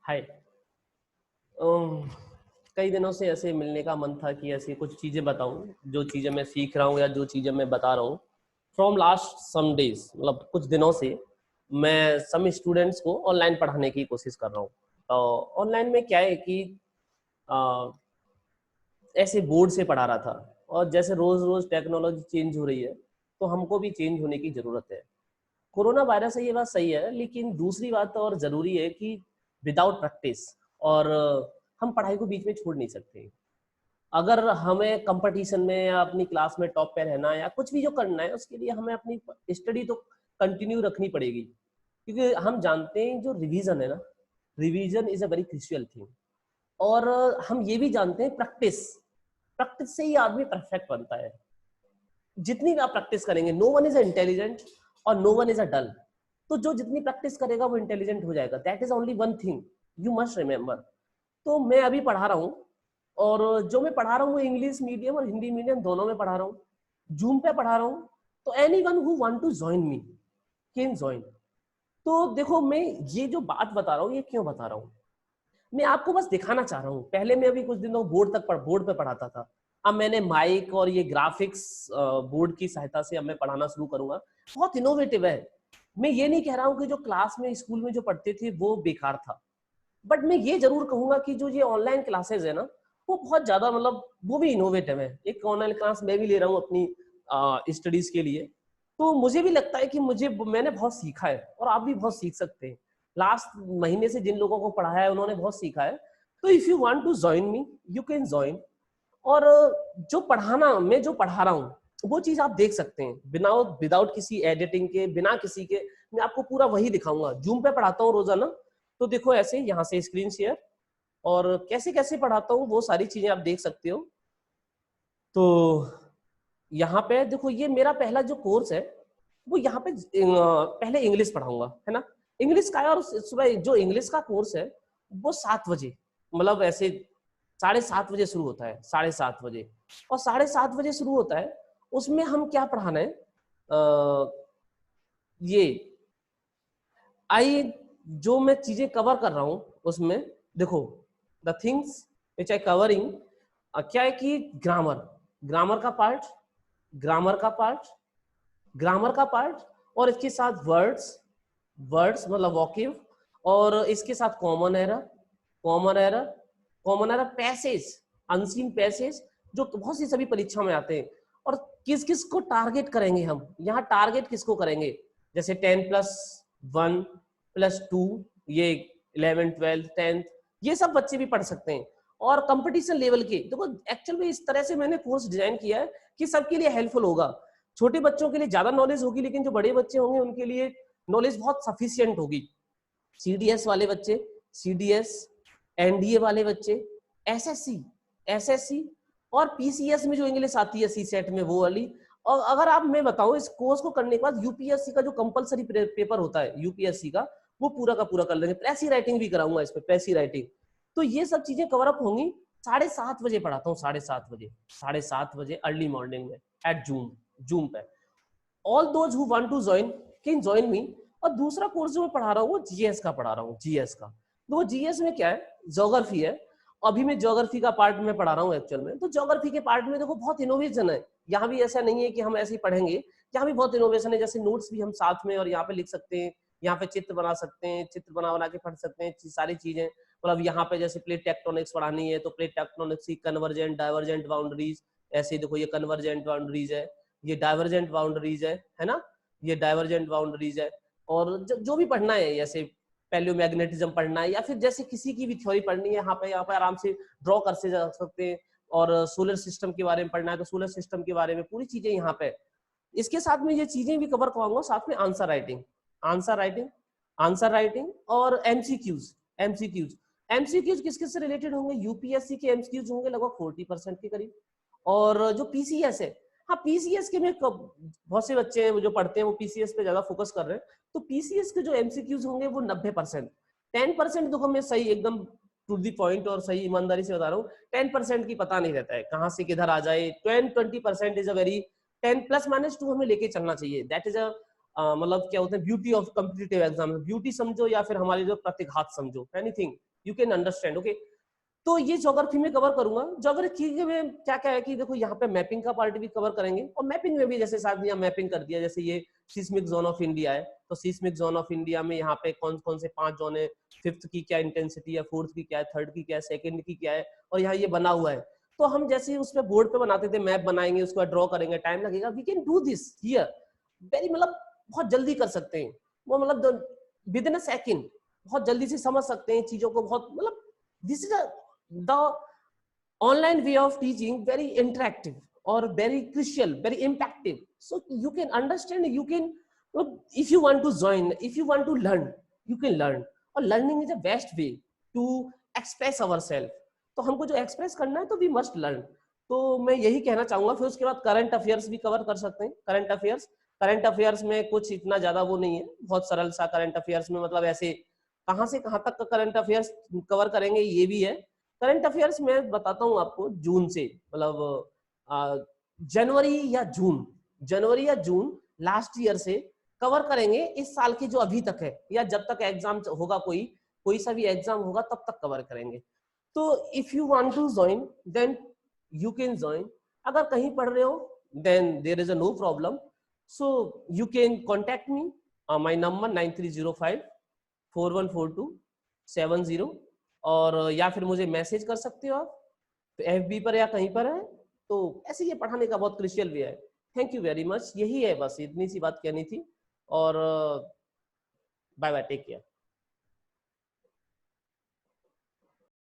हाय। अम, कई दिनों से ऐसे मिलने का मन था कि ऐसी कुछ चीज़ें बताऊं, जो चीज़ें मैं सीख रहा हूं या जो चीज़ें मैं बता रहा हूं। फ्रॉम लास्ट सम डेज, मतलब कुछ दिनों से मैं सम स्टूडेंट्स को ऑनलाइन पढ़ाने की कोशिश कर रहा हूं। तो ऑनलाइन में क्या है कि अ, ऐसे बोर्ड से पढ़ा रहा था, और जैसे रोज़ रोज़ टेक्नोलॉजी चेंज हो रही है, तो हमको भी चेंज होने की ज़रूरत है। कोरोना वायरस है, ये बात सही है, लेकिन दूसरी बात और ज़रूरी है कि विदाउट प्रैक्टिस और हम पढ़ाई को बीच में छोड़ नहीं सकते। अगर हमें कंपटीशन में या अपनी क्लास में टॉप पे रहना है या कुछ भी जो करना है, उसके लिए हमें अपनी स्टडी तो कंटिन्यू रखनी पड़ेगी, क्योंकि हम जानते हैं जो रिवीजन है ना, revision is a very crucial thing. और हम ये भी जानते हैं प्रैक्टिस, प्रैक्टिस से ही आदमी परफेक्ट बनता है। जितनी भी आप प्रैक्टिस करेंगे, नो वन इज इंटेलिजेंट और नो वन इज अ डल। तो जो जितनी प्रैक्टिस करेगा वो इंटेलिजेंट हो जाएगा। That is only one thing you must remember. तो मैं अभी पढ़ा रहा हूँ, और जो मैं पढ़ा रहा हूँ वो इंग्लिश मीडियम और हिंदी मीडियम दोनों में पढ़ा रहा हूँ। जूम पे पढ़ा रहा हूँ। तो anyone who want to join me can join. तो देखो, मैं ये जो बात बता रहा हूँ ये क्यों बता रहा हूँ, मैं आपको बस दिखाना चाह रहा हूँ। पहले मैं अभी कुछ दिनों बोर्ड पे पढ़ाता था। अब मैंने माइक और ये ग्राफिक्स बोर्ड की सहायता से अब मैं पढ़ाना शुरू करूंगा। बहुत इनोवेटिव है। मैं ये नहीं कह रहा हूँ कि जो क्लास में स्कूल में जो पढ़ते थे वो बेकार था, बट मैं ये जरूर कहूंगा कि जो ये ऑनलाइन क्लासेस है ना, वो बहुत ज्यादा, मतलब वो भी इनोवेटिव है। एक ऑनलाइन क्लास मैं भी ले रहा हूँ अपनी स्टडीज के लिए। तो मुझे भी लगता है कि मैंने बहुत सीखा है, और आप भी बहुत सीख सकते हैं। लास्ट महीने से जिन लोगों को पढ़ाया है उन्होंने बहुत सीखा है। तो if you want to join me, you can join. और जो पढ़ाना मैं जो पढ़ा रहा हूँ वो चीज आप देख सकते हैं, बिना विदाउट किसी एडिटिंग के, बिना किसी के। मैं आपको पूरा वही दिखाऊंगा। जूम पे पढ़ाता हूँ रोजाना। तो देखो, ऐसे यहाँ से स्क्रीन शेयर, और कैसे कैसे पढ़ाता हूँ वो सारी चीजें आप देख सकते हो। तो यहाँ पे देखो, ये मेरा पहला जो कोर्स है वो यहाँ पे पहले इंग्लिश पढ़ाऊंगा, है ना। इंग्लिश का है, और सुबह जो इंग्लिश का कोर्स है वो 7 बजे, मतलब ऐसे 7:30 बजे शुरू होता है, 7:30 बजे। और 7:30 बजे शुरू होता है। उसमें हम क्या पढ़ाना है, ये आई जो मैं चीजें कवर कर रहा हूं उसमें देखो, the things which I covering. क्या है कि ग्रामर, ग्रामर का पार्ट, ग्रामर का पार्ट, ग्रामर का पार्ट, और इसके साथ वर्ड्स, वर्ड्स मतलब वॉकिव, और इसके साथ common error, common error, common error, passage, unseen passage, जो बहुत सी सभी परीक्षा में आते हैं। और किस किस को टारगेट करेंगे हम यहाँ, टारगेट किसको करेंगे, जैसे 10+1+2, ये 11th 12th 10th, ये सब बच्चे भी पढ़ सकते हैं। और कंपटीशन लेवल के देखो, एक्चुअल में इस तरह से मैंने कोर्स डिजाइन किया है कि सबके लिए हेल्पफुल होगा। छोटे बच्चों के लिए ज्यादा नॉलेज होगी, लेकिन जो बड़े बच्चे होंगे उनके लिए नॉलेज बहुत सफिशियंट होगी। सीडीएस वाले बच्चे, सीडीएस, एनडीए वाले बच्चे, एसएससी, एसएससी, और पीसीएस में जो इंग्लिश आती है सी सेट में वो वाली। और अगर आप, मैं बताऊं, इस कोर्स को करने के बाद यूपीएससी का जो कंपलसरी पेपर होता है यूपीएससी का, वो पूरा का पूरा कर लेंगे। प्रेसी राइटिंग भी कराऊंगा इस पे, प्रेसी राइटिंग। तो ये सब चीजें कवर अप होंगी। 7:30 बजे पढ़ाता हूँ, 7:30 बजे, 7:30 बजे अर्ली मॉर्निंग में, एट जूम, जूम पे। All those who want to join can join me. और दूसरा कोर्स जो मैं पढ़ा रहा हूँ वो जीएस का पढ़ा रहा हूँ, जीएस का। तो वो जीएस में क्या है, ज्योग्राफी है। अभी मैं ज्योग्राफी का पार्ट में पढ़ा रहा हूँ एक्चुअल में। तो ज्योग्राफी के पार्ट में देखो बहुत इनोवेशन है। यहाँ भी ऐसा नहीं है कि हम ऐसे ही पढ़ेंगे, यहाँ भी बहुत इनोवेशन है। जैसे नोट्स भी हम साथ में और यहाँ पे लिख सकते हैं, यहाँ पे चित्र बना सकते हैं, चित्र बना बना के पढ़ सकते हैं, सारी चीजें। मतलब यहाँ पे जैसे प्लेट टेक्टोनिक्स पढ़ानी है तो प्लेट टेक्टोनिक्स की कन्वर्जेंट डाइवर्जेंट बाउंड्रीज, ऐसे देखो ये कन्वर्जेंट बाउंड्रीज है, ये डाइवर्जेंट बाउंड्रीज है ना, ये डाइवर्जेंट बाउंड्रीज है। और जो भी पढ़ना है, जैसे पैलियोमैग्नेटिज्म पढ़ना है, या फिर जैसे किसी की भी थ्योरी पढ़नी है, यहाँ पे आराम से ड्रॉ कर से जा सकते हैं। और सोलर सिस्टम के बारे में पढ़ना है तो सोलर सिस्टम के बारे में पूरी चीजें यहाँ पे। इसके साथ में ये चीजें भी कवर कराऊंगा, साथ में answer writing, answer writing, answer writing, और एमसीक्यूज, एमसीक्यूज। एमसीक्यूज किस किस से रिलेटेड होंगे, यूपीएससी के एमसीक्यूज होंगे लगभग 40% के करीब। और जो पीसीएस है, हाँ पीसीएस के में बहुत से बच्चे हैं जो पढ़ते हैं वो पीसीएस पे ज्यादा फोकस कर रहे हैं। तो पीसीएस के जो एमसीक्यूज होंगे वो 90%, 10% देखो मैं सही एकदम टू दी पॉइंट और सही ईमानदारी से बता रहा हूँ, 10% की पता नहीं रहता है कहाँ से किधर आ जाए। 20% इज अ वेरी, 10+-2 हमें लेके चलना चाहिए। दैट इज अ मतलब क्या होता है beauty of competitive exam, beauty समझो या फिर हमारी जो प्रतिघात समझो, anything you can understand. Okay, तो ये ज्योग्राफी में कवर करूंगा। ज्योग्राफी में क्या क्या है कि देखो यहाँ पे मैपिंग का पार्ट भी कवर करेंगे, और मैपिंग में भी जैसे साथ यहाँ मैपिंग कर दिया, जैसे ये सिस्मिक जोन ऑफ इंडिया है, तो सिस्मिक जोन ऑफ इंडिया में यहाँ पे कौन कौन से 5 जोन है, फिफ्थ की क्या इंटेंसिटी है, फोर्थ की क्या है, थर्ड की क्या है, सेकंड की क्या है, और यहाँ ये बना हुआ है। तो हम जैसे ही उसमें बोर्ड पे बनाते थे, मैप बनाएंगे, उसके बाद ड्रॉ करेंगे, टाइम लगेगा, we can do this here very, मतलब बहुत जल्दी कर सकते हैं वो, मतलब विद इन अ सेकंड बहुत जल्दी से समझ सकते हैं चीजों को, बहुत मतलब this is the online way of teaching, very interactive or very crucial, very impactful, so you can understand, you can, if you want to join, if you want to learn, you can learn, or learning is the best way to express ourselves। तो हमको जो express करना है तो we must learn. तो मैं यही कहना चाहूंगा। फिर उसके बाद करंट अफेयर्स भी कवर कर सकते हैं। करंट अफेयर्स में कुछ इतना ज्यादा वो नहीं है, बहुत सरल सा करंट अफेयर्स में, मतलब ऐसे कहां से कहां तक का करंट अफेयर्स कवर करेंगे ये भी है। करंट अफेयर्स में बताता हूँ आपको, जून से, मतलब जनवरी या जून लास्ट ईयर से कवर करेंगे, इस साल की जो अभी तक है, या जब तक एग्जाम होगा, कोई सा भी एग्जाम होगा तब तक कवर करेंगे। तो if you want to join then you can join. अगर कहीं पढ़ रहे हो then there is a no problem, so you can contact me, my number 9305414270, और या फिर मुझे मैसेज कर सकते हो आप FB पर या कहीं पर है। तो ऐसे ये पढ़ाने का बहुत क्रिशियल वे है। थैंक यू वेरी मच, यही है, बस इतनी सी बात कहनी थी, और बाय बाय, टेक केयर।